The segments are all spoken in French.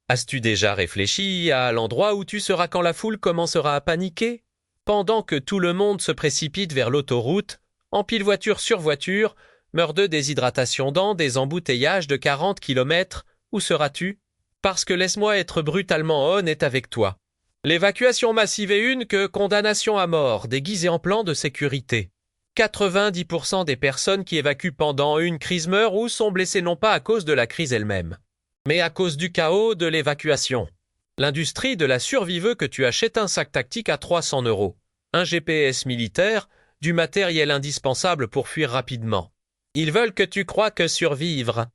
As-tu déjà réfléchi à l'endroit où tu seras quand la foule commencera à paniquer? Pendant que tout le monde se précipite vers l'autoroute, empile voiture sur voiture, meurt de déshydratation dans des embouteillages de 40 kilomètres, où seras-tu? Parce que laisse-moi être brutalement honnête avec toi. L'évacuation massive est une que condamnation à mort, déguisée en plan de sécurité. 90% des personnes qui évacuent pendant une crise meurent ou sont blessées non pas à cause de la crise elle-même, mais à cause du chaos de l'évacuation. L'industrie de la survie veut que tu achètes un sac tactique à 300 €, un GPS militaire, du matériel indispensable pour fuir rapidement. Ils veulent que tu crois que survivre,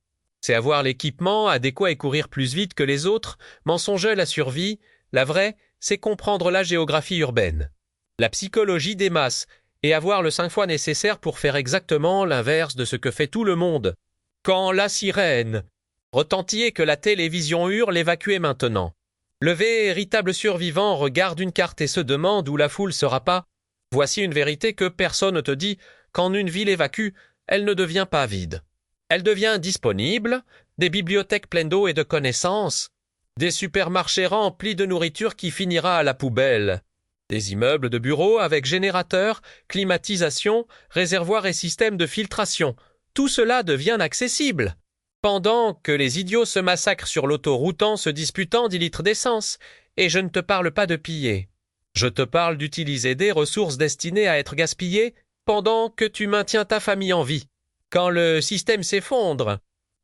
c'est avoir l'équipement adéquat et courir plus vite que les autres. Mensonge la survie, la vraie, c'est comprendre la géographie urbaine, la psychologie des masses, et avoir le 5 fois nécessaire pour faire exactement l'inverse de ce que fait tout le monde. Quand la sirène retentit et que la télévision hurle, évacuez maintenant. Le véritable survivant regarde une carte et se demande où la foule sera pas. Voici une vérité que personne ne te dit, quand une ville évacue, elle ne devient pas vide. Elle devient disponible, des bibliothèques pleines d'eau et de connaissances, des supermarchés remplis de nourriture qui finira à la poubelle, des immeubles de bureaux avec générateurs, climatisation, réservoirs et systèmes de filtration. Tout cela devient accessible. Pendant que les idiots se massacrent sur l'autoroute en se disputant 10 litres d'essence, et je ne te parle pas de piller. Je te parle d'utiliser des ressources destinées à être gaspillées pendant que tu maintiens ta famille en vie. Quand le système s'effondre,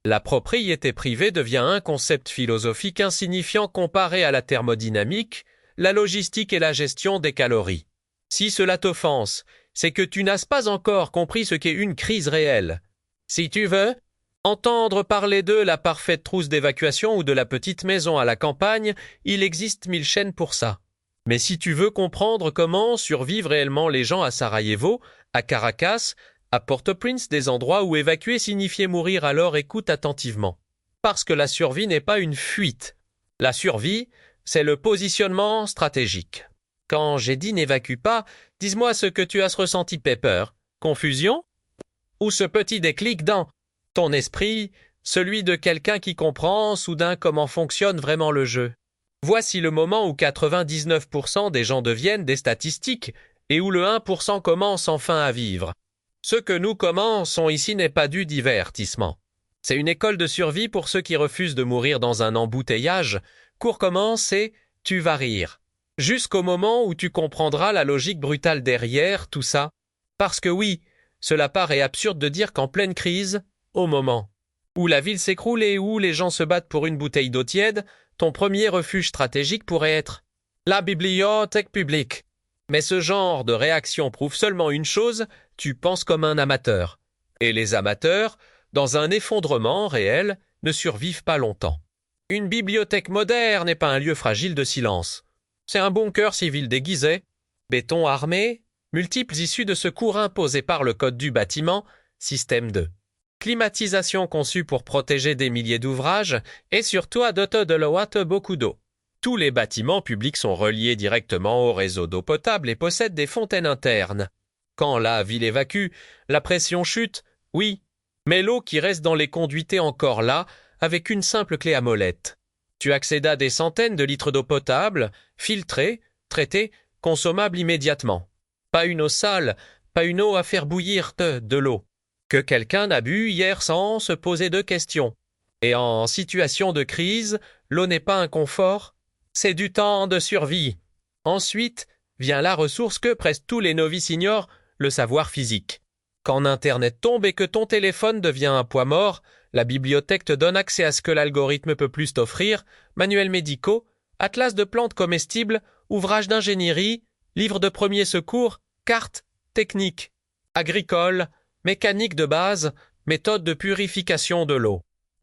la propriété privée devient un concept philosophique insignifiant comparé à la thermodynamique, la logistique et la gestion des calories. Si cela t'offense, c'est que tu n'as pas encore compris ce qu'est une crise réelle. Si tu veux entendre parler de la parfaite trousse d'évacuation ou de la petite maison à la campagne, il existe 1000 chaînes pour ça. Mais si tu veux comprendre comment survivent réellement les gens à Sarajevo, à Caracas, à Port-au-Prince, des endroits où évacuer signifiait mourir, alors écoute attentivement. Parce que la survie n'est pas une fuite. La survie, c'est le positionnement stratégique. Quand j'ai dit n'évacue pas, dis-moi ce que tu as ressenti, Pepper. Confusion? Ou ce petit déclic dans ton esprit, celui de quelqu'un qui comprend soudain comment fonctionne vraiment le jeu? Voici le moment où 99% des gens deviennent des statistiques et où le 1% commence enfin à vivre. Ce que nous commençons ici n'est pas du divertissement. C'est une école de survie pour ceux qui refusent de mourir dans un embouteillage. Cours commence et tu vas rire. Jusqu'au moment où tu comprendras la logique brutale derrière tout ça. Parce que oui, cela paraît absurde de dire qu'en pleine crise, au moment où la ville s'écroule et où les gens se battent pour une bouteille d'eau tiède, ton premier refuge stratégique pourrait être la bibliothèque publique. Mais ce genre de réaction prouve seulement une chose, tu penses comme un amateur. Et les amateurs, dans un effondrement réel, ne survivent pas longtemps. Une bibliothèque moderne n'est pas un lieu fragile de silence. C'est un bunker civil déguisé, béton armé, multiples issues de secours imposées par le code du bâtiment, système 2. Climatisation conçue pour protéger des milliers d'ouvrages et surtout à de l'eau, beaucoup d'eau. Tous les bâtiments publics sont reliés directement au réseau d'eau potable et possèdent des fontaines internes. Quand la ville évacue, la pression chute, oui, mais l'eau qui reste dans les conduits est encore là, avec une simple clé à molette. Tu accèdes à des centaines de litres d'eau potable, filtrée, traitée, consommable immédiatement. Pas une eau sale, pas une eau à faire bouillir de l'eau, que quelqu'un n'a bu hier sans se poser de questions. Et en situation de crise, l'eau n'est pas un confort, c'est du temps de survie. Ensuite, vient la ressource que presque tous les novices ignorent, le savoir physique. Quand Internet tombe et que ton téléphone devient un poids mort, la bibliothèque te donne accès à ce que l'algorithme peut plus t'offrir, manuels médicaux, atlas de plantes comestibles, ouvrages d'ingénierie, livres de premiers secours, cartes, techniques, agricoles, mécanique de base, méthodes de purification de l'eau.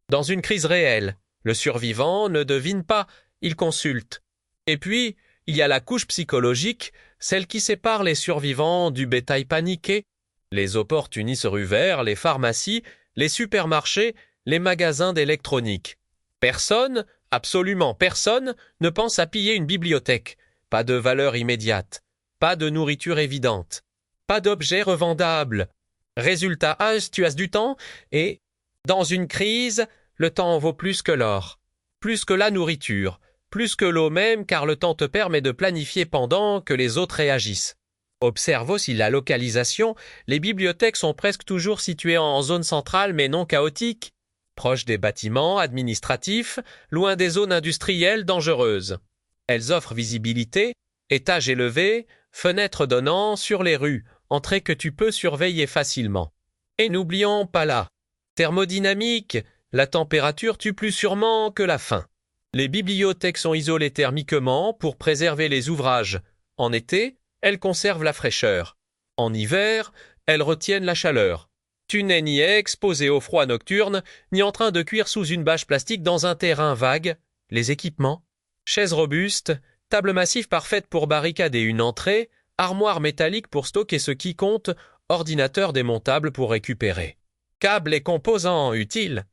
Dans une crise réelle, le survivant ne devine pas, il consulte. Et puis, il y a la couche psychologique, celle qui sépare les survivants du bétail paniqué. Les opportunistes rue vert, les pharmacies, les supermarchés, les magasins d'électronique. Personne, absolument personne, ne pense à piller une bibliothèque. Pas de valeur immédiate. Pas de nourriture évidente. Pas d'objets revendables. Résultat tu as du temps et, dans une crise, le temps vaut plus que l'or. plus que la nourriture, plus que l'eau même car le temps te permet de planifier pendant que les autres réagissent. Observe aussi la localisation, les bibliothèques sont presque toujours situées en zone centrale mais non chaotique, proches des bâtiments administratifs, loin des zones industrielles dangereuses. Elles offrent visibilité, étages élevés, fenêtres donnant sur les rues, entrées que tu peux surveiller facilement. Et n'oublions pas la thermodynamique, la température tue plus sûrement que la faim. Les bibliothèques sont isolées thermiquement pour préserver les ouvrages. En été, elles conservent la fraîcheur. En hiver, elles retiennent la chaleur. Tu n'es ni exposé au froid nocturne, ni en train de cuire sous une bâche plastique dans un terrain vague. Les équipements, chaises robustes, table massive parfaite pour barricader une entrée, armoire métallique pour stocker ce qui compte, ordinateur démontable pour récupérer. Câbles et composants utiles.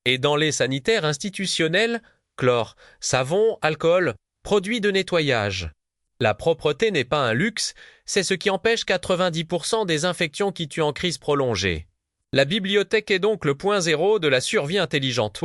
Et dans les sanitaires institutionnels, chlore, savon, alcool, produits de nettoyage. La propreté n'est pas un luxe, c'est ce qui empêche 90% des infections qui tuent en crise prolongée. La bibliothèque est donc le point zéro de la survie intelligente.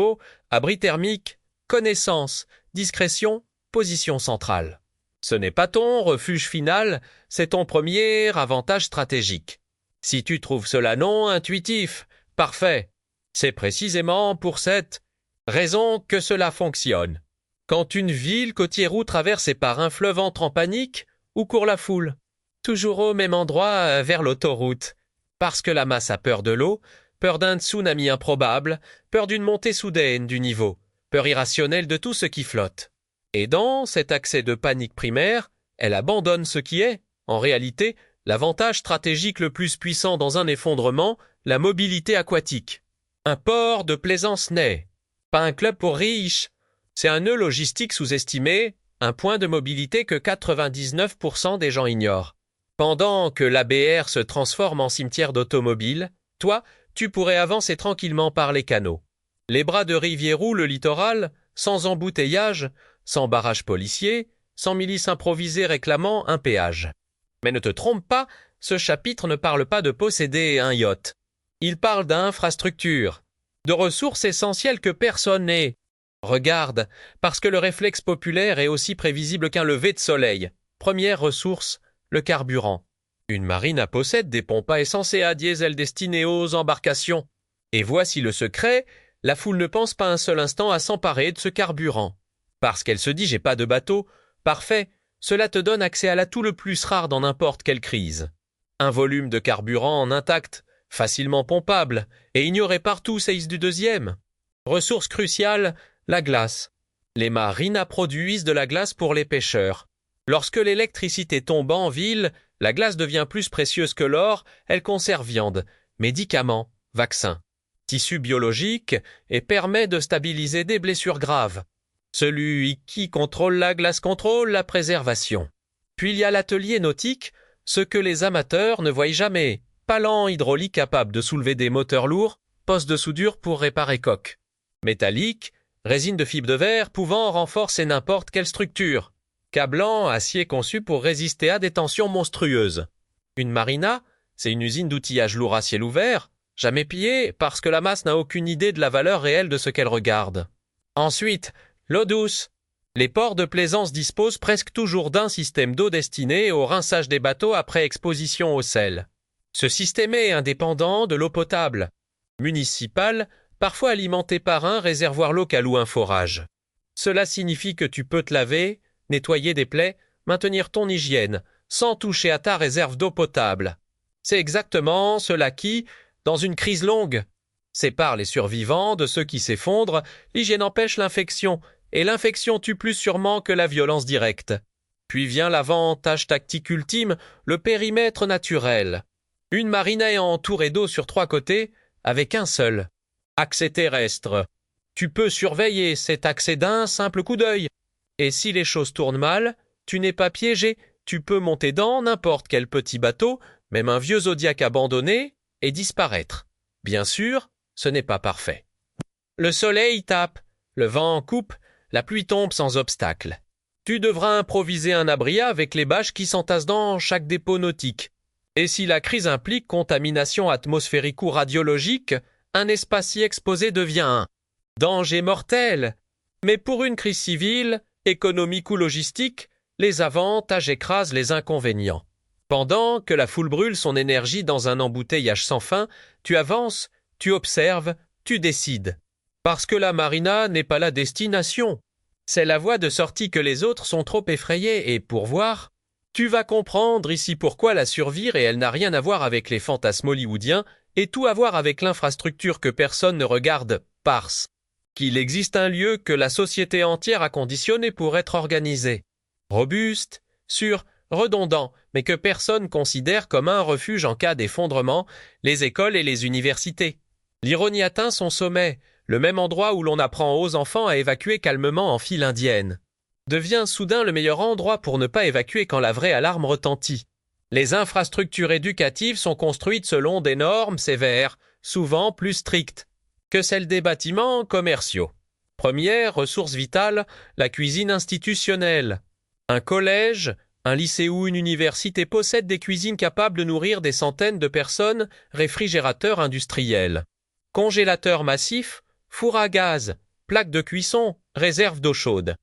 Abri thermique, connaissance, discrétion, position centrale. Ce n'est pas ton refuge final, c'est ton premier avantage stratégique. Si tu trouves cela non intuitif, parfait. C'est précisément pour cette raison que cela fonctionne. Quand une ville côtière ou traversée par un fleuve entre en panique, où court la foule? Toujours au même endroit, vers l'autoroute. Parce que la masse a peur de l'eau, peur d'un tsunami improbable, peur d'une montée soudaine du niveau, peur irrationnelle de tout ce qui flotte. Et dans cet accès de panique primaire, elle abandonne ce qui est, en réalité, l'avantage stratégique le plus puissant dans un effondrement, la mobilité aquatique. Un port de plaisance naît. Pas un club pour riches. C'est un nœud logistique sous-estimé, un point de mobilité que 99% des gens ignorent. Pendant que l'ABR se transforme en cimetière d'automobiles, toi, tu pourrais avancer tranquillement par les canaux. Les bras de rivière ou le littoral, sans embouteillage, sans barrage policier, sans milice improvisée réclamant un péage. Mais ne te trompe pas, ce chapitre ne parle pas de posséder un yacht. Il parle d'infrastructures, de ressources essentielles que personne n'est. Regarde, parce que le réflexe populaire est aussi prévisible qu'un lever de soleil. Première ressource, le carburant. Une marina possède des pompes à essence et à diesel destinées aux embarcations. Et voici le secret, la foule ne pense pas un seul instant à s'emparer de ce carburant. Parce qu'elle se dit « j'ai pas de bateau », parfait, cela te donne accès à l'atout le plus rare dans n'importe quelle crise. Un volume de carburant en intact, facilement pompable, et ignoré partout séisse du deuxième. Ressource cruciale, la glace. Les marinas produisent de la glace pour les pêcheurs. Lorsque l'électricité tombe en ville, la glace devient plus précieuse que l'or, elle conserve viande, médicaments, vaccins, tissus biologiques et permet de stabiliser des blessures graves. Celui qui contrôle la glace contrôle la préservation. Puis il y a l'atelier nautique, ce que les amateurs ne voient jamais. Palan hydraulique capable de soulever des moteurs lourds, poste de soudure pour réparer coques. Métallique, résine de fibre de verre pouvant renforcer n'importe quelle structure. Câblant, acier conçu pour résister à des tensions monstrueuses. Une marina, c'est une usine d'outillage lourd à ciel ouvert, jamais pillée parce que la masse n'a aucune idée de la valeur réelle de ce qu'elle regarde. Ensuite, l'eau douce. Les ports de plaisance disposent presque toujours d'un système d'eau destiné au rinçage des bateaux après exposition au sel. Ce système est indépendant de l'eau potable, municipale, parfois alimentée par un réservoir local ou un forage. Cela signifie que tu peux te laver, nettoyer des plaies, maintenir ton hygiène, sans toucher à ta réserve d'eau potable. C'est exactement cela qui, dans une crise longue, sépare les survivants de ceux qui s'effondrent, l'hygiène empêche l'infection, et l'infection tue plus sûrement que la violence directe. Puis vient l'avantage tactique ultime, le périmètre naturel. Une marina est entourée d'eau sur 3 côtés, avec un seul accès terrestre. Tu peux surveiller cet accès d'un simple coup d'œil. Et si les choses tournent mal, tu n'es pas piégé, tu peux monter dans n'importe quel petit bateau, même un vieux Zodiac abandonné, et disparaître. Bien sûr, ce n'est pas parfait. Le soleil tape, le vent coupe, la pluie tombe sans obstacle. Tu devras improviser un abri avec les bâches qui s'entassent dans chaque dépôt nautique. Et si la crise implique contamination atmosphérique ou radiologique, un espace si exposé devient un danger mortel. Mais pour une crise civile, économique ou logistique, les avantages écrasent les inconvénients. Pendant que la foule brûle son énergie dans un embouteillage sans fin, tu avances, tu observes, tu décides. Parce que la marina n'est pas la destination. C'est la voie de sortie que les autres sont trop effrayés et pour voir, tu vas comprendre ici pourquoi la survie réelle n'a rien à voir avec les fantasmes hollywoodiens et tout à voir avec l'infrastructure que personne ne regarde, parce qu'il existe un lieu que la société entière a conditionné pour être organisé. Robuste, sûr, redondant, mais que personne considère comme un refuge en cas d'effondrement, les écoles et les universités. L'ironie atteint son sommet, le même endroit où l'on apprend aux enfants à évacuer calmement en file indienne devient soudain le meilleur endroit pour ne pas évacuer quand la vraie alarme retentit. Les infrastructures éducatives sont construites selon des normes sévères, souvent plus strictes que celles des bâtiments commerciaux. Première ressource vitale, la cuisine institutionnelle. Un collège, un lycée ou une université possèdent des cuisines capables de nourrir des centaines de personnes, réfrigérateurs industriels. Congélateurs massifs, fours à gaz, plaques de cuisson, réserves d'eau chaude.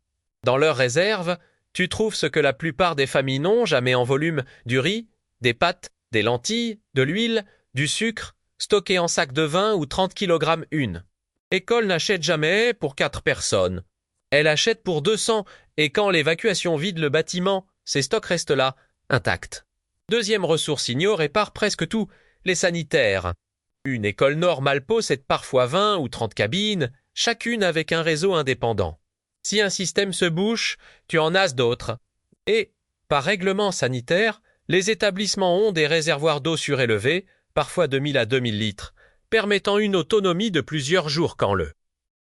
Dans leurs réserves, tu trouves ce que la plupart des familles n'ont jamais en volume, du riz, des pâtes, des lentilles, de l'huile, du sucre, stocké en sac de 20 ou 30 kg une. École n'achète jamais pour 4 personnes. Elle achète pour 200 et quand l'évacuation vide le bâtiment, ses stocks restent là, intacts. Deuxième ressource ignorée par presque tout, les sanitaires. Une école normale possède parfois 20 ou 30 cabines, chacune avec un réseau indépendant. Si un système se bouche, tu en as d'autres. Et, par règlement sanitaire, les établissements ont des réservoirs d'eau surélevés, parfois de 1000 à 2000 litres, permettant une autonomie de plusieurs jours quand le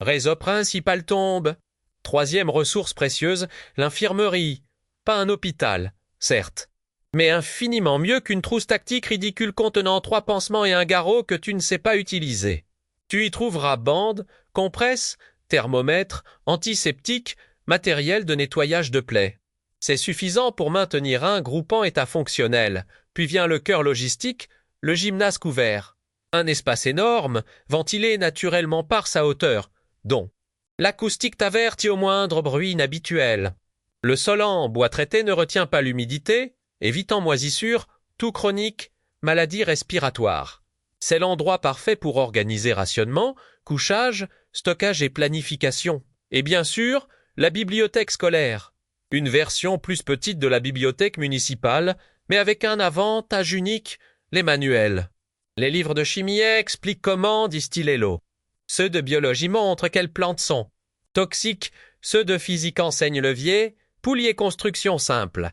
réseau principal tombe. Troisième ressource précieuse, l'infirmerie. Pas un hôpital, certes, mais infiniment mieux qu'une trousse tactique ridicule contenant 3 pansements et un garrot que tu ne sais pas utiliser. Tu y trouveras bandes, compresses, thermomètre, antiseptique, matériel de nettoyage de plaies. C'est suffisant pour maintenir un groupant état fonctionnel. Puis vient le cœur logistique, le gymnase couvert. Un espace énorme, ventilé naturellement par sa hauteur, dont l'acoustique t'avertit au moindre bruit inhabituel. Le sol en bois traité ne retient pas l'humidité, évitant moisissure, tout chronique, maladie respiratoire. C'est l'endroit parfait pour organiser rationnement, couchage, stockage et planification. Et bien sûr, la bibliothèque scolaire. Une version plus petite de la bibliothèque municipale, mais avec un avantage unique, les manuels. Les livres de chimie expliquent comment distiller l'eau. Ceux de biologie montrent quelles plantes sont toxiques, ceux de physique enseignent levier, poulies et construction simple.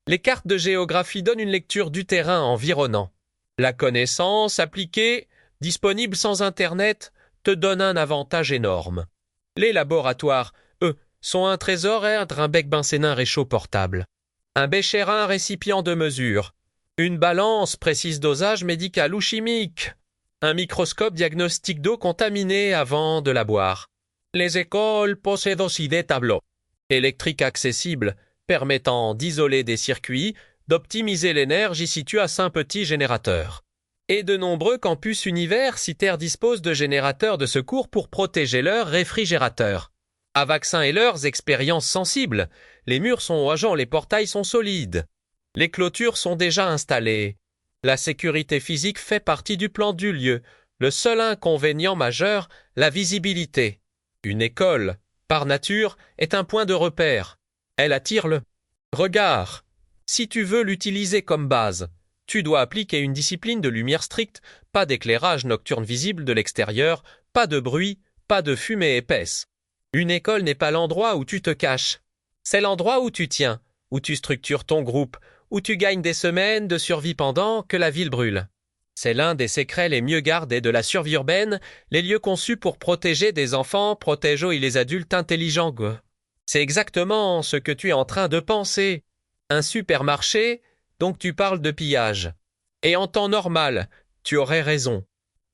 Les cartes de géographie donnent une lecture du terrain environnant. La connaissance appliquée, disponible sans Internet, te donne un avantage énorme. Les laboratoires, eux, sont un trésor et un bec Bensénin réchaud portable. Un bécher, un récipient de mesure. Une balance, précise dosage médical ou chimique. Un microscope diagnostic d'eau contaminée avant de la boire. Les écoles possèdent aussi des tableaux électriques accessibles, permettant d'isoler des circuits, d'optimiser l'énergie située à 5 petits générateurs. Et de nombreux campus universitaires disposent de générateurs de secours pour protéger leurs réfrigérateurs. À vaccins et leurs expériences sensibles, les murs sont ogeants, les portails sont solides. Les clôtures sont déjà installées. La sécurité physique fait partie du plan du lieu. Le seul inconvénient majeur, la visibilité. Une école, par nature, est un point de repère. Elle attire le regard. Si tu veux l'utiliser comme base, tu dois appliquer une discipline de lumière stricte, pas d'éclairage nocturne visible de l'extérieur, pas de bruit, pas de fumée épaisse. Une école n'est pas l'endroit où tu te caches. C'est l'endroit où tu tiens, où tu structures ton groupe, où tu gagnes des semaines de survie pendant que la ville brûle. C'est l'un des secrets les mieux gardés de la survie urbaine, les lieux conçus pour protéger des enfants protègent les adultes intelligents. C'est exactement ce que tu es en train de penser. Un supermarché, donc tu parles de pillage. Et en temps normal, tu aurais raison.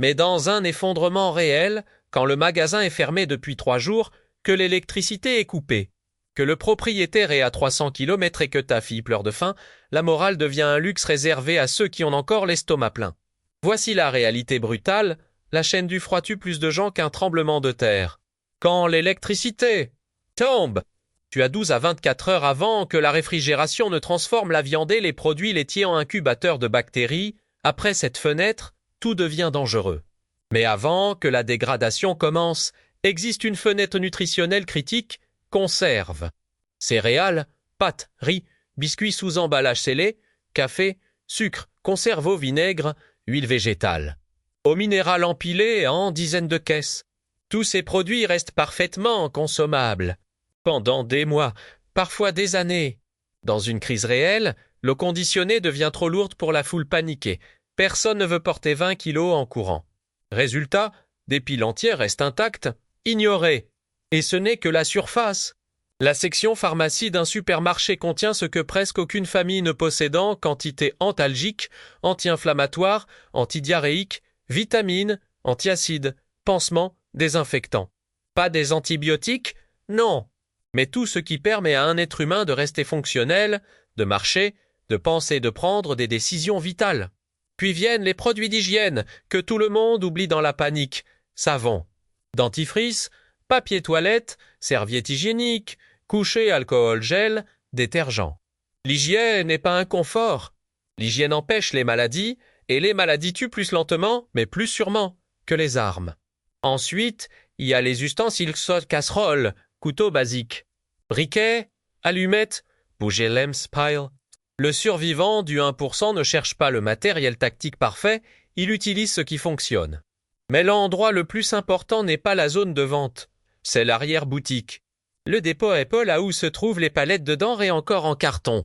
Mais dans un effondrement réel, quand le magasin est fermé depuis 3 jours, que l'électricité est coupée, que le propriétaire est à 300 km et que ta fille pleure de faim, la morale devient un luxe réservé à ceux qui ont encore l'estomac plein. Voici la réalité brutale, la chaîne du froid tue plus de gens qu'un tremblement de terre. Quand l'électricité tombe! Tu as 12 à 24 heures avant que la réfrigération ne transforme la viande et les produits laitiers en incubateurs de bactéries. Après cette fenêtre, tout devient dangereux. Mais avant que la dégradation commence, existe une fenêtre nutritionnelle critique, conserve. Céréales, pâtes, riz, biscuits sous emballage scellé, café, sucre, conserve au vinaigre, huile végétale. Eau minérale empilée en dizaines de caisses. Tous ces produits restent parfaitement consommables. Pendant des mois, parfois des années. Dans une crise réelle, l'eau conditionnée devient trop lourde pour la foule paniquée. Personne ne veut porter 20 kilos en courant. Résultat, des piles entières restent intactes, ignorées. Et ce n'est que la surface. La section pharmacie d'un supermarché contient ce que presque aucune famille ne possède en quantité antalgique, anti-inflammatoire, antidiarrhéique, vitamines, antiacides, pansements, désinfectants. Pas des antibiotiques? Non. Mais tout ce qui permet à un être humain de rester fonctionnel, de marcher, de penser et de prendre des décisions vitales. Puis viennent les produits d'hygiène que tout le monde oublie dans la panique. Savon, dentifrice, papier toilette, serviette hygiénique, coucher, alcool, gel, détergent. L'hygiène n'est pas un confort. L'hygiène empêche les maladies, et les maladies tuent plus lentement, mais plus sûrement, que les armes. Ensuite, il y a les ustensiles casseroles, couteaux basiques, briquets, allumettes, bougies lamps pile. Le survivant du 1% ne cherche pas le matériel tactique parfait, il utilise ce qui fonctionne. Mais l'endroit le plus important n'est pas la zone de vente, c'est l'arrière-boutique. Le dépôt Apple là où se trouvent les palettes de denrées encore en carton.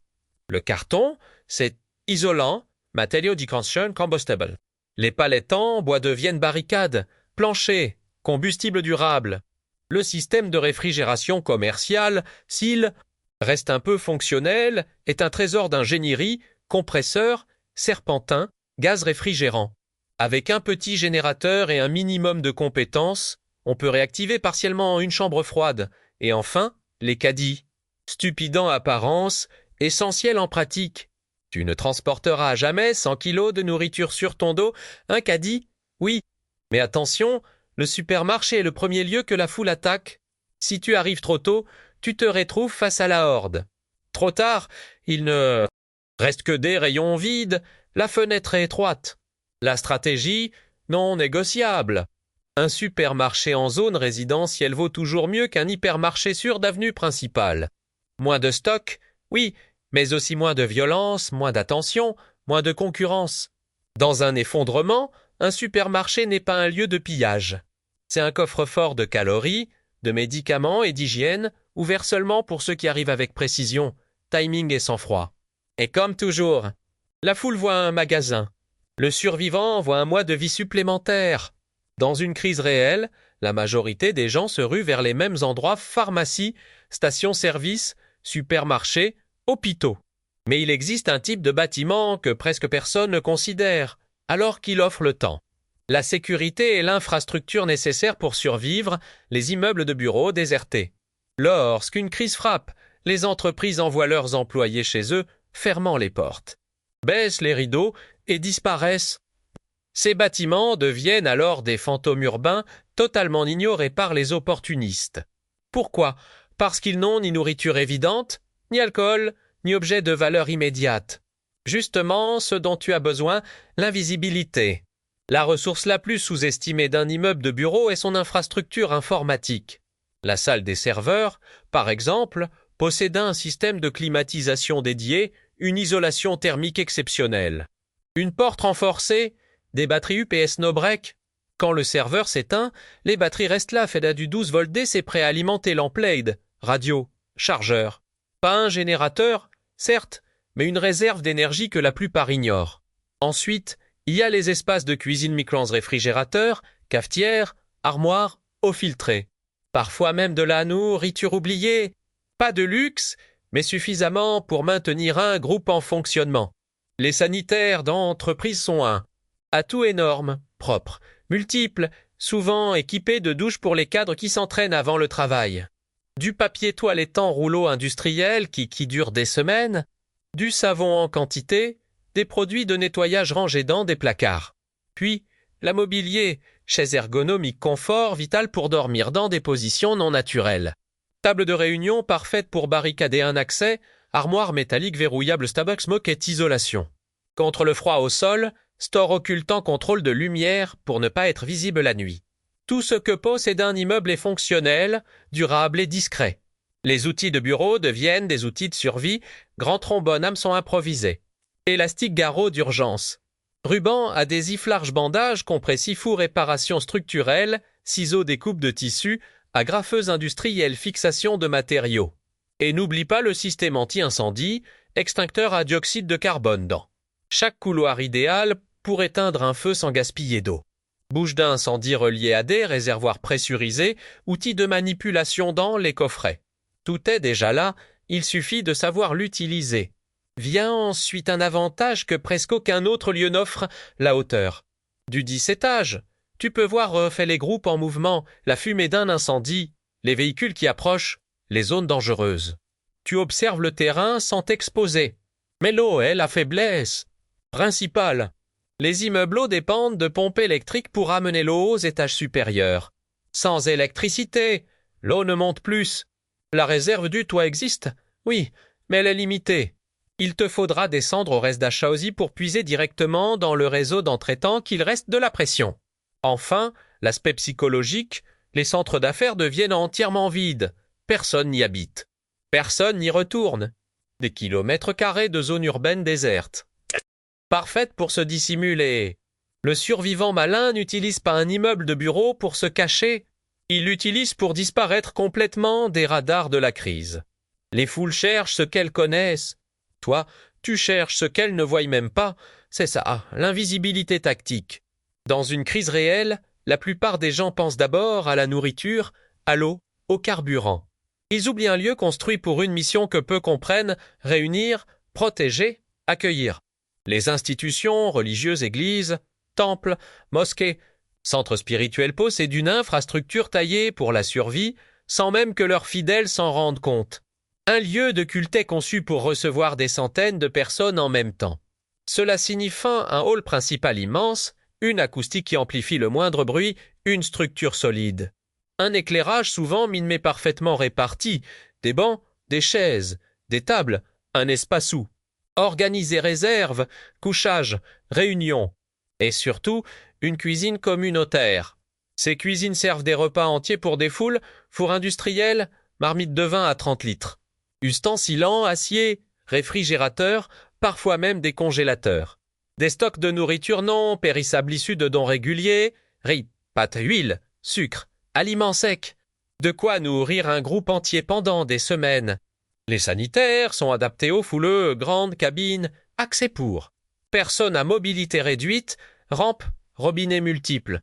Le carton, c'est isolant, Material Deconstruction Combustible. Les palettes en bois deviennent barricades, planchers, combustible durable. Le système de réfrigération commerciale, s'il reste un peu fonctionnel, est un trésor d'ingénierie, compresseur, serpentin, gaz réfrigérant. Avec un petit générateur et un minimum de compétences, on peut réactiver partiellement une chambre froide. Et enfin, les caddies. Stupide en apparence, essentiel en pratique. Tu ne transporteras jamais 100 kilos de nourriture sur ton dos. Un caddie? Oui. Mais attention, le supermarché est le premier lieu que la foule attaque. Si tu arrives trop tôt, tu te retrouves face à la horde. Trop tard, il ne reste que des rayons vides, la fenêtre est étroite. La stratégie, non négociable. Un supermarché en zone résidentielle vaut toujours mieux qu'un hypermarché sur d'avenue principale. Moins de stock, oui, mais aussi moins de violence, moins d'attention, moins de concurrence. Dans un effondrement, un supermarché n'est pas un lieu de pillage. C'est un coffre-fort de calories, de médicaments et d'hygiène, ouvert seulement pour ceux qui arrivent avec précision, timing et sang-froid. Et comme toujours, la foule voit un magasin. Le survivant voit un mois de vie supplémentaire. Dans une crise réelle, la majorité des gens se ruent vers les mêmes endroits, pharmacies, stations-service, supermarchés, hôpitaux. Mais il existe un type de bâtiment que presque personne ne considère, alors qu'il offre le temps. La sécurité est l'infrastructure nécessaire pour survivre, les immeubles de bureaux désertés. Lorsqu'une crise frappe, les entreprises envoient leurs employés chez eux, fermant les portes, baissent les rideaux et disparaissent. Ces bâtiments deviennent alors des fantômes urbains totalement ignorés par les opportunistes. Pourquoi? Parce qu'ils n'ont ni nourriture évidente, ni alcool, ni objet de valeur immédiate. Justement, ce dont tu as besoin, l'invisibilité. La ressource la plus sous-estimée d'un immeuble de bureau est son infrastructure informatique. La salle des serveurs, par exemple, possédait un système de climatisation dédié, une isolation thermique exceptionnelle. Une porte renforcée, des batteries UPS no-break. Quand le serveur s'éteint, les batteries restent là, faites à du 12 volts DC prêt à alimenter l'emplate, radio, chargeur. Pas un générateur, certes, mais une réserve d'énergie que la plupart ignorent. Ensuite, il y a les espaces de cuisine micro-ondes réfrigérateurs, cafetières, armoires, eau filtrée. Parfois même de la nourriture oubliée. Pas de luxe, mais suffisamment pour maintenir un groupe en fonctionnement. Les sanitaires d'entreprise sont atouts énormes, propres, multiples, souvent équipés de douches pour les cadres qui s'entraînent avant le travail. Du papier toilettant rouleau industriel qui dure des semaines, du savon en quantité, des produits de nettoyage rangés dans des placards. Puis, la mobilier, chaise ergonomique confort vital pour dormir dans des positions non naturelles. Table de réunion parfaite pour barricader un accès, armoire métallique verrouillable Starbucks moquette isolation. Contre le froid au sol, store occultant contrôle de lumière pour ne pas être visible la nuit. Tout ce que possède un immeuble est fonctionnel, durable et discret. Les outils de bureau deviennent des outils de survie, grand trombone hameçon improvisé. Élastique garrot d'urgence. Ruban adhésif large bandage, compressif ou réparation structurelle, ciseaux découpe de tissu, agrafeuse industrielle fixation de matériaux. Et n'oublie pas le système anti-incendie, extincteur à dioxyde de carbone dans. Chaque couloir idéal pour éteindre un feu sans gaspiller d'eau. Bouche d'incendie reliée à des réservoirs pressurisés, outils de manipulation dans les coffrets. Tout est déjà là, il suffit de savoir l'utiliser. Vient ensuite un avantage que presque aucun autre lieu n'offre, la hauteur. Du 10 étages, tu peux voir fait les groupes en mouvement, la fumée d'un incendie, les véhicules qui approchent, les zones dangereuses. Tu observes le terrain sans t'exposer. Mais l'eau est la faiblesse principale. Les immeubles dépendent de pompes électriques pour amener l'eau aux étages supérieurs. Sans électricité, l'eau ne monte plus. La réserve du toit existe, oui, mais elle est limitée. Il te faudra descendre au reste d'Achausy pour puiser directement dans le réseau d'entretemps qu'il reste de la pression. Enfin, l'aspect psychologique, les centres d'affaires deviennent entièrement vides. Personne n'y habite. Personne n'y retourne. Des kilomètres carrés de zones urbaines désertes. Parfaite pour se dissimuler. Le survivant malin n'utilise pas un immeuble de bureau pour se cacher. Il l'utilise pour disparaître complètement des radars de la crise. Les foules cherchent ce qu'elles connaissent. Toi, tu cherches ce qu'elles ne voient même pas. C'est ça, l'invisibilité tactique. Dans une crise réelle, la plupart des gens pensent d'abord à la nourriture, à l'eau, au carburant. Ils oublient un lieu construit pour une mission que peu comprennent, réunir, protéger, accueillir. Les institutions, religieuses, églises, temples, mosquées, centres spirituels possèdent une infrastructure taillée pour la survie, sans même que leurs fidèles s'en rendent compte. Un lieu de culte est conçu pour recevoir des centaines de personnes en même temps. Cela signifie un hall principal immense, une acoustique qui amplifie le moindre bruit, une structure solide. Un éclairage souvent mine mais parfaitement réparti, des bancs, des chaises, des tables, un espace où. Organiser réserve, couchage, réunion. Et surtout, une cuisine communautaire. Ces cuisines servent des repas entiers pour des foules, four industriel, marmite de vin à 30 litres. Ustensiles en acier, réfrigérateurs, parfois même des congélateurs. Des stocks de nourriture non périssables issus de dons réguliers, riz, pâtes, huile, sucre, aliments secs. De quoi nourrir un groupe entier pendant des semaines. Les sanitaires sont adaptés aux fouleux, grandes cabines, accès pour. Personnes à mobilité réduite, rampes, robinets multiples.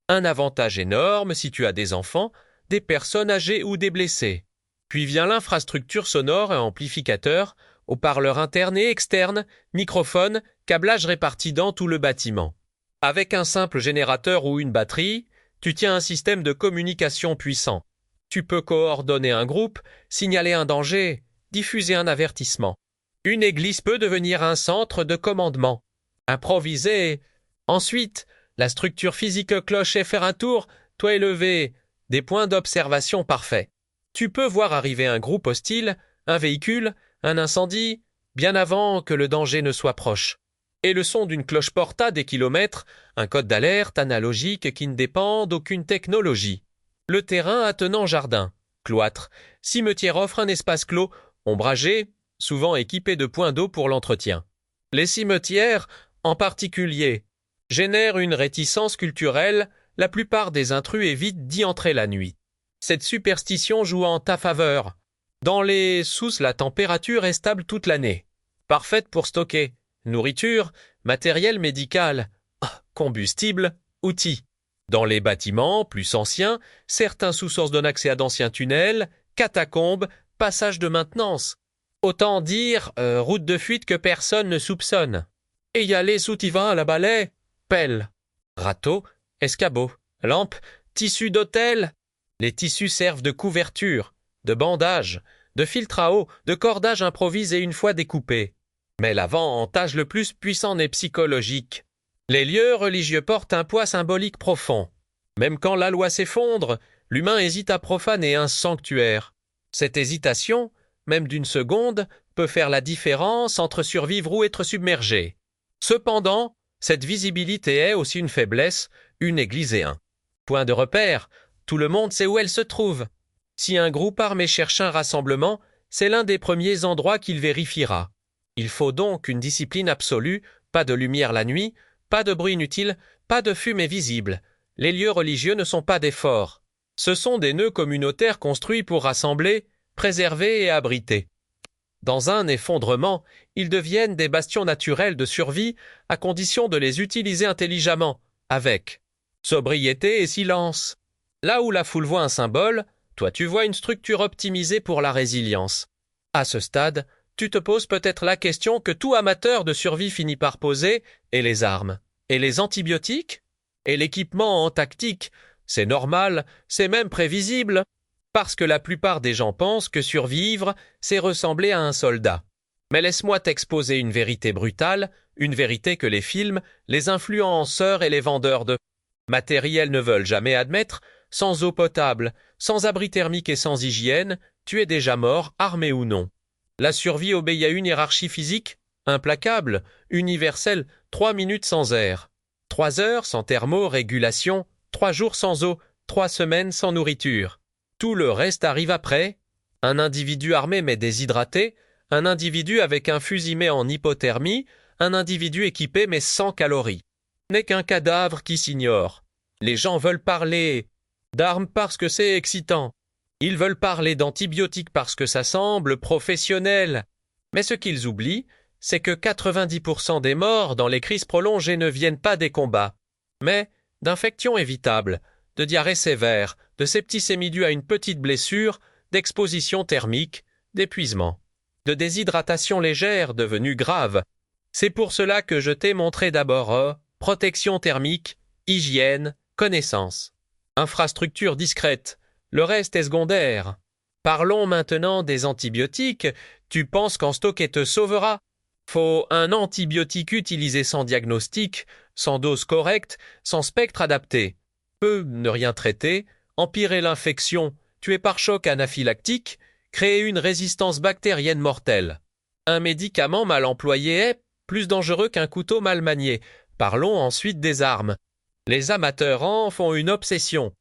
Un avantage énorme si tu as des enfants, des personnes âgées ou des blessés. Puis vient l'infrastructure sonore et amplificateur, haut-parleurs internes et externes, microphones, câblage réparti dans tout le bâtiment. Avec un simple générateur ou une batterie, tu tiens un système de communication puissant. Tu peux coordonner un groupe, signaler un danger, diffuser un avertissement. Une église peut devenir un centre de commandement. Improviser. Ensuite, la structure physique cloche et faire un tour, toit élevé, des points d'observation parfaits. Tu peux voir arriver un groupe hostile, un véhicule, un incendie, bien avant que le danger ne soit proche. Et le son d'une cloche porte à des kilomètres, un code d'alerte analogique qui ne dépend d'aucune technologie. Le terrain attenant jardin, cloître, cimetière offre un espace clos, ombragé, souvent équipé de points d'eau pour l'entretien. Les cimetières, en particulier, génèrent une réticence culturelle, la plupart des intrus évitent d'y entrer la nuit. Cette superstition joue en ta faveur. Dans les sousses, la température est stable toute l'année. Parfaite pour stocker nourriture, matériel médical, combustible, outils. Dans les bâtiments plus anciens, certains sous-sources donnent accès à d'anciens tunnels, catacombes, passages de maintenance. Autant dire route de fuite que personne ne soupçonne. Et y a les outils à la balai, pelle, râteau, escabeau, lampe, tissu d'hôtel. Les tissus servent de couverture, de bandage, de filtre à eau, de cordage improvisé une fois découpé. Mais l'avantage le plus puissant est psychologique. Les lieux religieux portent un poids symbolique profond. Même quand la loi s'effondre, l'humain hésite à profaner un sanctuaire. Cette hésitation, même d'une seconde, peut faire la différence entre survivre ou être submergé. Cependant, cette visibilité est aussi une faiblesse, une église et un point de repère. Tout le monde sait où elle se trouve. Si un groupe armé cherche un rassemblement, c'est l'un des premiers endroits qu'il vérifiera. Il faut donc une discipline absolue, pas de lumière la nuit, pas de bruit inutile, pas de fumée visible. Les lieux religieux ne sont pas des forts. Ce sont des nœuds communautaires construits pour rassembler, préserver et abriter. Dans un effondrement, ils deviennent des bastions naturels de survie à condition de les utiliser intelligemment, avec sobriété et silence. Là où la foule voit un symbole, toi tu vois une structure optimisée pour la résilience. À ce stade, tu te poses peut-être la question que tout amateur de survie finit par poser, et les armes? Et les antibiotiques? Et l'équipement en tactique? C'est normal, c'est même prévisible, parce que la plupart des gens pensent que survivre, c'est ressembler à un soldat. Mais laisse-moi t'exposer une vérité brutale, une vérité que les films, les influenceurs et les vendeurs de matériel ne veulent jamais admettre. Sans eau potable, sans abri thermique et sans hygiène, tu es déjà mort, armé ou non. La survie obéit à une hiérarchie physique, implacable, universelle, 3 minutes sans air, 3 heures sans thermorégulation, 3 jours sans eau, 3 semaines sans nourriture. Tout le reste arrive après. Un individu armé mais déshydraté, un individu avec un fusil mais en hypothermie, un individu équipé mais sans calories. N'est qu'un cadavre qui s'ignore. Les gens veulent parler d'armes parce que c'est excitant. Ils veulent parler d'antibiotiques parce que ça semble professionnel. Mais ce qu'ils oublient, c'est que 90% des morts dans les crises prolongées ne viennent pas des combats, mais d'infections évitables, de diarrhée sévère, de septicémie due à une petite blessure, d'exposition thermique, d'épuisement, de déshydratation légère devenue grave. C'est pour cela que je t'ai montré d'abord protection thermique, hygiène, connaissance. Infrastructure discrète, le reste est secondaire. Parlons maintenant des antibiotiques. Tu penses qu'en stocker te sauvera? Faut un antibiotique utilisé sans diagnostic, sans dose correcte, sans spectre adapté. Peut ne rien traiter, empirer l'infection, tuer par choc anaphylactique, créer une résistance bactérienne mortelle. Un médicament mal employé est plus dangereux qu'un couteau mal manié. Parlons ensuite des armes. Les amateurs en font une obsession.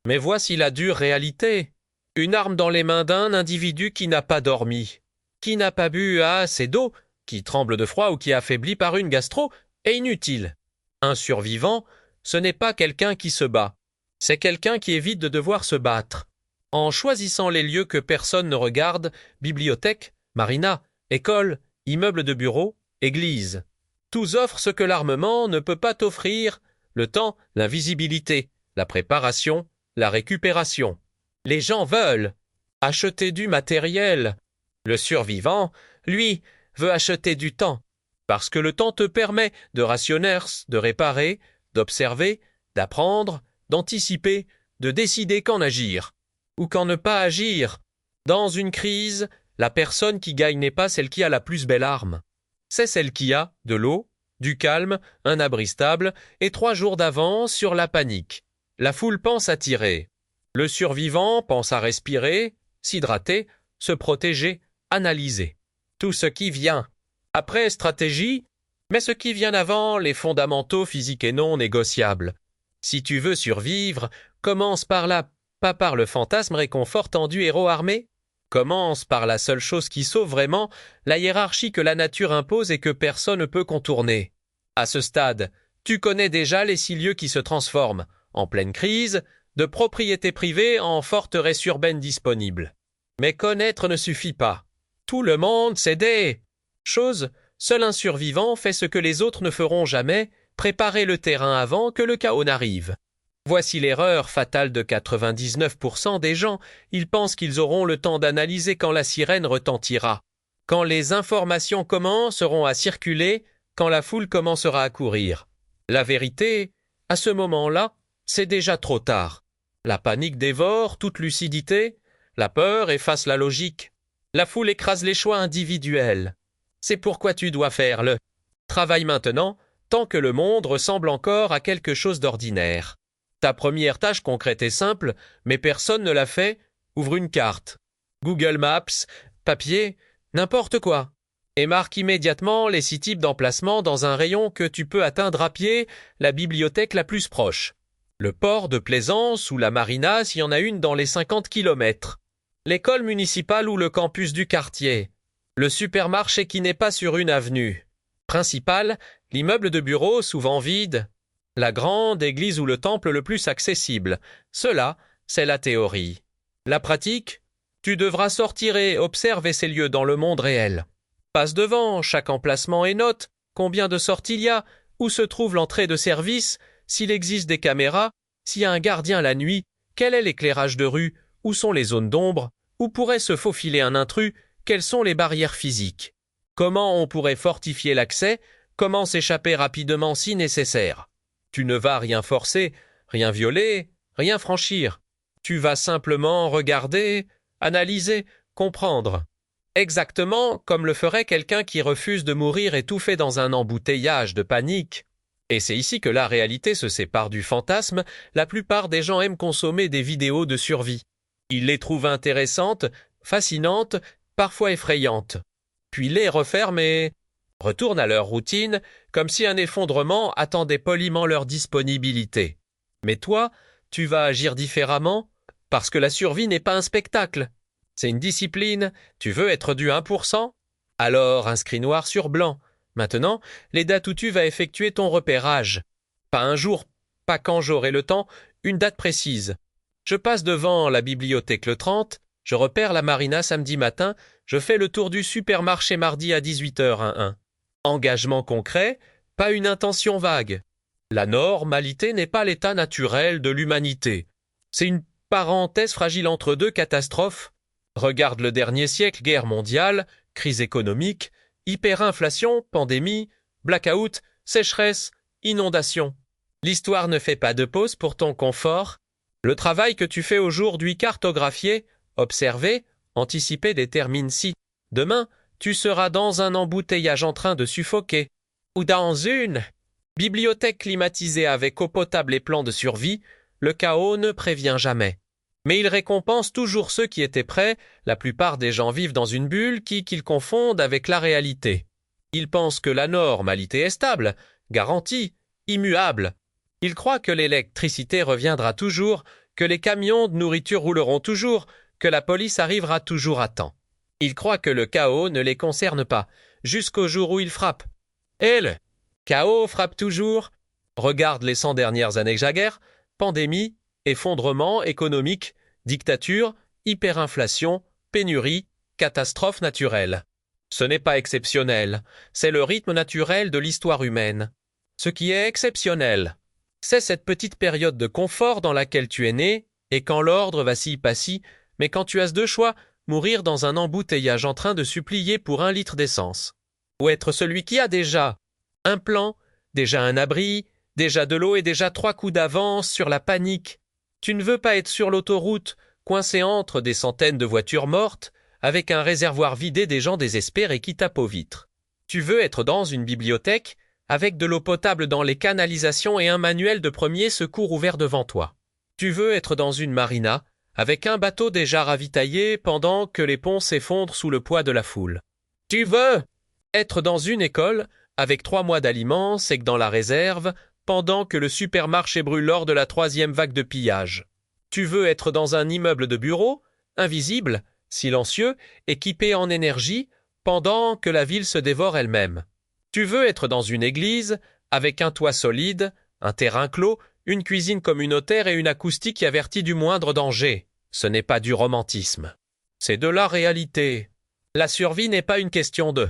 Mais voici la dure réalité. Une arme dans les mains d'un individu qui n'a pas dormi, qui n'a pas bu assez d'eau, qui tremble de froid ou qui est affaibli par une gastro, est inutile. Un survivant, ce n'est pas quelqu'un qui se bat. C'est quelqu'un qui évite de devoir se battre. En choisissant les lieux que personne ne regarde, bibliothèque, marina, école, immeuble de bureau, église. Tous offrent ce que l'armement ne peut pas t'offrir, le temps, l'invisibilité, la préparation, la récupération. Les gens veulent acheter du matériel. Le survivant, lui, veut acheter du temps, parce que le temps te permet de rationner, de réparer, d'observer, d'apprendre, d'anticiper, de décider quand agir, ou quand ne pas agir. Dans une crise, la personne qui gagne n'est pas celle qui a la plus belle arme. C'est celle qui a de l'eau, du calme, un abri stable et 3 jours d'avance sur la panique. La foule pense à tirer. Le survivant pense à respirer, s'hydrater, se protéger, analyser. Tout ce qui vient. Après stratégie, mais ce qui vient avant les fondamentaux physiques et non négociables. Si tu veux survivre, commence par là, pas par le fantasme réconfortant du héros armé. Commence par la seule chose qui sauve vraiment, la hiérarchie que la nature impose et que personne ne peut contourner. À ce stade, tu connais déjà les 6 lieux qui se transforment, en pleine crise, de propriété privée en forteresse urbaine disponible. Mais connaître ne suffit pas. Tout le monde sait des choses. Seul un survivant fait ce que les autres ne feront jamais, préparer le terrain avant que le chaos n'arrive. Voici l'erreur fatale de 99% des gens. Ils pensent qu'ils auront le temps d'analyser quand la sirène retentira, quand les informations commenceront à circuler, quand la foule commencera à courir. La vérité, à ce moment-là, c'est déjà trop tard. La panique dévore toute lucidité, la peur efface la logique. La foule écrase les choix individuels. C'est pourquoi tu dois faire le travail maintenant, tant que le monde ressemble encore à quelque chose d'ordinaire. Ta première tâche concrète est simple, mais personne ne l'a fait, ouvre une carte. Google Maps, papier, n'importe quoi. Et marque immédiatement les 6 types d'emplacements dans un rayon que tu peux atteindre à pied, la bibliothèque la plus proche. Le port de Plaisance ou la marina s'il y en a une dans les 50 kilomètres. L'école municipale ou le campus du quartier. Le supermarché qui n'est pas sur une avenue. Principal, l'immeuble de bureau souvent vide. La grande église ou le temple le plus accessible. Cela, c'est la théorie. La pratique, tu devras sortir et observer ces lieux dans le monde réel. Passe devant chaque emplacement et note combien de sorties il y a, où se trouve l'entrée de service, s'il existe des caméras, s'il y a un gardien la nuit, quel est l'éclairage de rue, où sont les zones d'ombre, où pourrait se faufiler un intrus, quelles sont les barrières physiques. Comment on pourrait fortifier l'accès, comment s'échapper rapidement si nécessaire. Tu ne vas rien forcer, rien violer, rien franchir. Tu vas simplement regarder, analyser, comprendre. Exactement comme le ferait quelqu'un qui refuse de mourir étouffé dans un embouteillage de panique. Et c'est ici que la réalité se sépare du fantasme. La plupart des gens aiment consommer des vidéos de survie. Ils les trouvent intéressantes, fascinantes, parfois effrayantes. Puis les referment et retournent à leur routine, comme si un effondrement attendait poliment leur disponibilité. Mais toi, tu vas agir différemment, parce que la survie n'est pas un spectacle. C'est une discipline, tu veux être du 1%? Alors inscris noir sur blanc. Maintenant, les dates où tu vas effectuer ton repérage. Pas un jour, pas quand j'aurai le temps, une date précise. Je passe devant la bibliothèque le 30, je repère la marina samedi matin, je fais le tour du supermarché mardi à 18h11. Engagement concret, pas une intention vague. La normalité n'est pas l'état naturel de l'humanité. C'est une parenthèse fragile entre deux catastrophes. Regarde le dernier siècle, guerre mondiale, crise économique, hyperinflation, pandémie, blackout, sécheresse, inondation. L'histoire ne fait pas de pause pour ton confort. Le travail que tu fais aujourd'hui cartographier, observer, anticiper détermine-si. Demain, tu seras dans un embouteillage en train de suffoquer. Ou dans une bibliothèque climatisée avec eau potable et plan de survie, le chaos ne prévient jamais. Mais il récompense toujours ceux qui étaient prêts. La plupart des gens vivent dans une bulle qu'ils confondent avec la réalité. Ils pensent que la normalité est stable, garantie, immuable. Ils croient que l'électricité reviendra toujours, que les camions de nourriture rouleront toujours, que la police arrivera toujours à temps. Ils croient que le chaos ne les concerne pas, jusqu'au jour où il frappe. Et le chaos frappe toujours. Regarde les 100 dernières années que j'aguerre, pandémie, effondrement économique, dictature, hyperinflation, pénurie, catastrophe naturelle. Ce n'est pas exceptionnel, c'est le rythme naturel de l'histoire humaine. Ce qui est exceptionnel, c'est cette petite période de confort dans laquelle tu es né, et quand l'ordre vacille pas-ci, mais quand tu as deux choix, mourir dans un embouteillage en train de supplier pour 1 litre d'essence, ou être celui qui a déjà un plan, déjà un abri, déjà de l'eau et déjà 3 coups d'avance sur la panique. Tu ne veux pas être sur l'autoroute, coincé entre des centaines de voitures mortes, avec un réservoir vidé des gens désespérés qui tapent aux vitres. Tu veux être dans une bibliothèque, avec de l'eau potable dans les canalisations et un manuel de premiers secours ouvert devant toi. Tu veux être dans une marina, avec un bateau déjà ravitaillé pendant que les ponts s'effondrent sous le poids de la foule. Tu veux être dans une école, avec 3 mois d'aliments sec dans la réserve, pendant que le supermarché brûle lors de la 3e vague de pillage. Tu veux être dans un immeuble de bureau, invisible, silencieux, équipé en énergie, pendant que la ville se dévore elle-même. Tu veux être dans une église, avec un toit solide, un terrain clos, une cuisine communautaire et une acoustique qui avertit du moindre danger. Ce n'est pas du romantisme. C'est de la réalité. La survie n'est pas une question de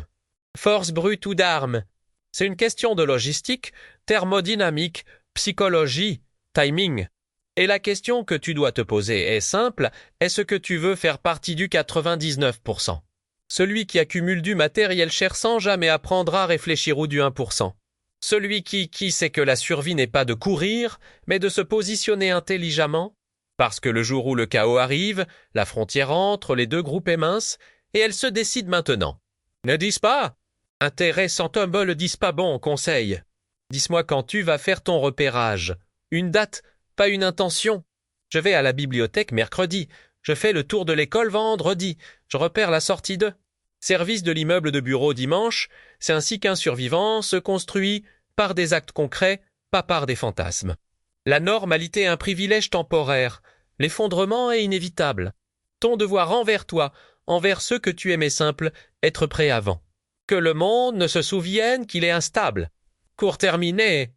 force brute ou d'armes. C'est une question de logistique, thermodynamique, psychologie, timing. Et la question que tu dois te poser est simple, est-ce que tu veux faire partie du 99%? Celui qui accumule du matériel cher sans jamais apprendre à réfléchir ou du 1%. Celui qui sait que la survie n'est pas de courir, mais de se positionner intelligemment, parce que le jour où le chaos arrive, la frontière entre les deux groupes est mince, et elle se décide maintenant. Ne dis pas « Intéressant homme, le dis pas bon, conseil. Dis-moi quand tu vas faire ton repérage. Une date, pas une intention. Je vais à la bibliothèque mercredi. Je fais le tour de l'école vendredi. Je repère la sortie de. Service de l'immeuble de bureau dimanche. C'est ainsi qu'un survivant se construit par des actes concrets, pas par des fantasmes. La normalité est un privilège temporaire. L'effondrement est inévitable. Ton devoir envers toi, envers ceux que tu aimais simples, être prêt avant. Que le monde ne se souvienne qu'il est instable. Cours terminé.